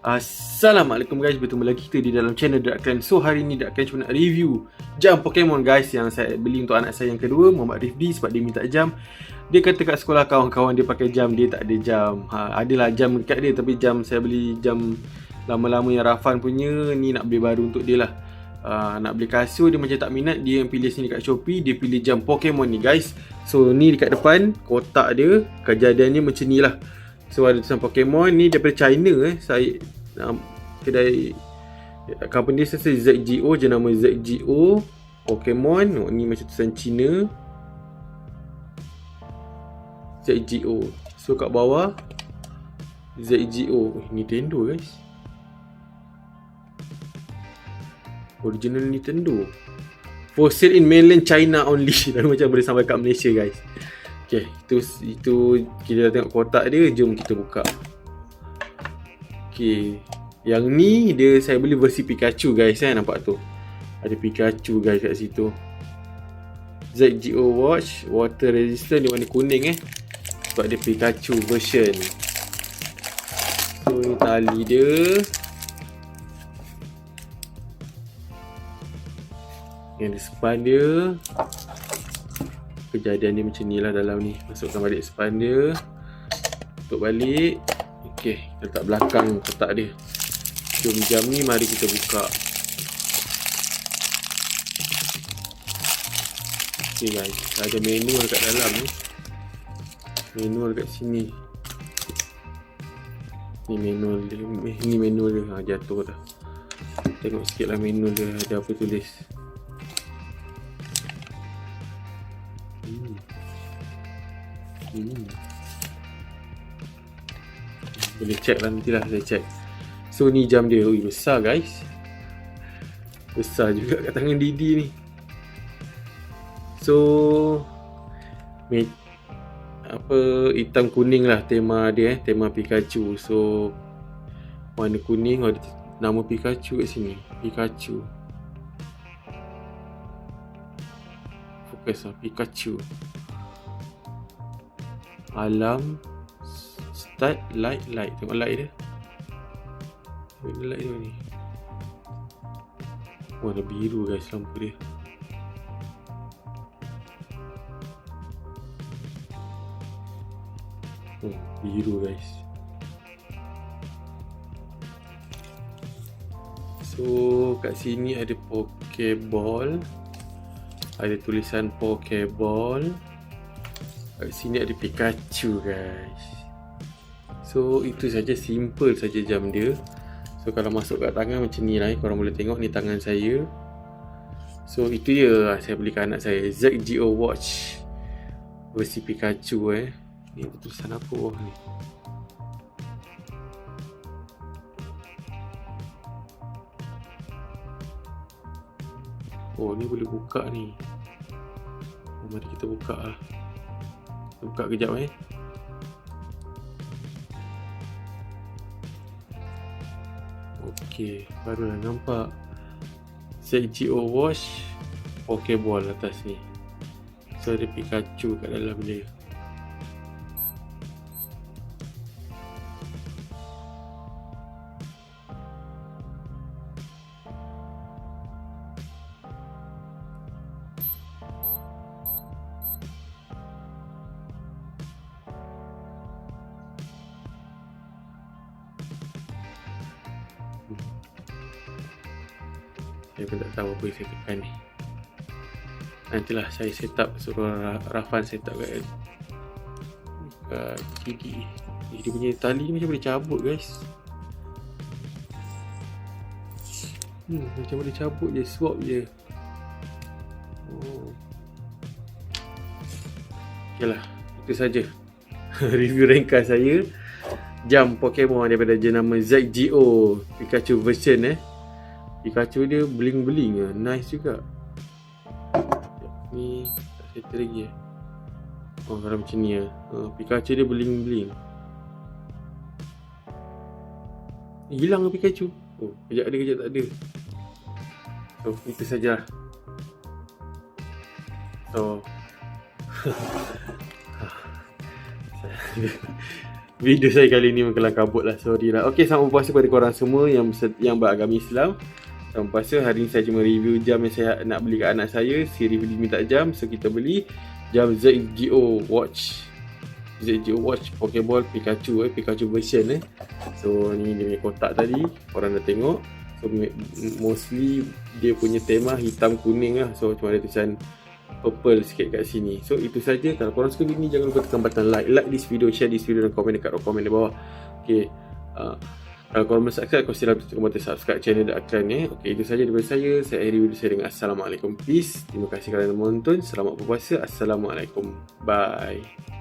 Assalamualaikum guys, bertemu lagi kita di dalam channel Draklan. So hari ni Draklan cuma nak review jam Pokemon guys yang saya beli untuk anak saya yang kedua, Muhammad Rifdi, sebab dia minta jam. Dia kata kat sekolah kawan-kawan dia pakai jam, dia tak ada jam. Adalah jam dekat dia, tapi jam saya beli jam lama-lama yang Rafan punya, ni nak beli baru untuk dia lah. Nak beli kasut, dia macam tak minat. Dia yang pilih sini kat Shopee, dia pilih jam Pokemon ni guys. So ni dekat depan, kotak dia, kejadiannya macam ni lah. So ada tulisan Pokemon ni daripada China saya kedai company dia saya ZGO, jenama ZGO Pokemon. Ni macam tulisan Cina ZGO. So kat bawah ZGO. Nintendo guys, original Nintendo, for sale in mainland China only. Dan macam boleh sampai kat Malaysia guys. Okay, itu kita dah tengok kotak dia, jom kita buka. Okay, yang ni dia saya beli versi Pikachu guys, nampak tu. Ada Pikachu guys kat situ. ZGO watch, water resistant, dia warna kuning sebab dia Pikachu version. So ni tali dia. Yang ada span dia. Kejadian dia macam ni lah dalam ni. Masukkan balik span dia, tutup balik. Ok, kita letak belakang kotak dia. Jom jam ni mari kita buka. Ok guys, ada manual kat dalam ni. Manual kat sini. Ni manual dia. Ni manual dia. Jatuh dah. Tengok sikit lah manual dia, ada apa tulis. Boleh check lah, nantilah saya check. So ni jam dia. Ui, besar guys. Besar juga kat tangan Didi ni. So hitam kuning lah tema dia, tema Pikachu. So warna kuning, ada nama Pikachu kat sini. Pikachu. Fokus lah, Pikachu. Alam, start, light. Tengok light dia. Mana light dia ni? Warna biru guys lampu dia. Biru guys. So kat sini ada Pokeball. Ada tulisan Pokeball. Kat sini ada Pikachu guys. So itu saja, simple saja jam dia. So kalau masuk kat tangan macam ni lah, korang boleh tengok ni tangan saya. So itu je saya belikan anak saya, ZGO watch versi Pikachu Ni tulisan apa ni? Oh ni boleh buka ni. Mari kita buka lah. Buka kejap Ok, barulah nampak ZGO watch Pokeball atas ni. So ada Pikachu kat dalam dia. Saya pun tak tahu apa yang saya tekan ni. Nantilah saya set up, suruh Rafan set up kat gigi. Dia punya tali ni macam boleh cabut guys. Macam boleh cabut je, swap je. Ok lah, itu saja review ringkas saya jam Pokemon daripada jenama ZGO Pikachu version Pikachu dia bling-bling nice juga. Ni tak settle lagi kalau macam ni Pikachu dia bling-bling. Hilang ke Pikachu? Kejap ada, kejap tak ada. So itu saja. So video saya kali ni kelam kabut lah, sorry lah. Okay, selamat berpuasa kepada korang semua yang beragama Islam. Selamat berpuasa. Hari ni saya cuma review jam yang saya nak beli kat anak saya. Si Rifdi minta jam, so kita beli jam ZGO Watch Pokeball Pikachu Pikachu version So ni dia punya kotak tadi, korang dah tengok. So mostly dia punya tema hitam kuning lah. So cuma ada tulisan purple sikit kat sini. So itu saja. Kalau korang suka video ni, jangan lupa tekan button like this video, share this video dan komen dekat komen di bawah. Okay, kalau korang belum subscribe, korang silap tekan button subscribe channel The Aklan Okay, itu saja daripada saya. Saya akhiri video saya dengan Assalamualaikum. Peace. Terima kasih kerana menonton. Selamat berpuasa. Assalamualaikum. Bye.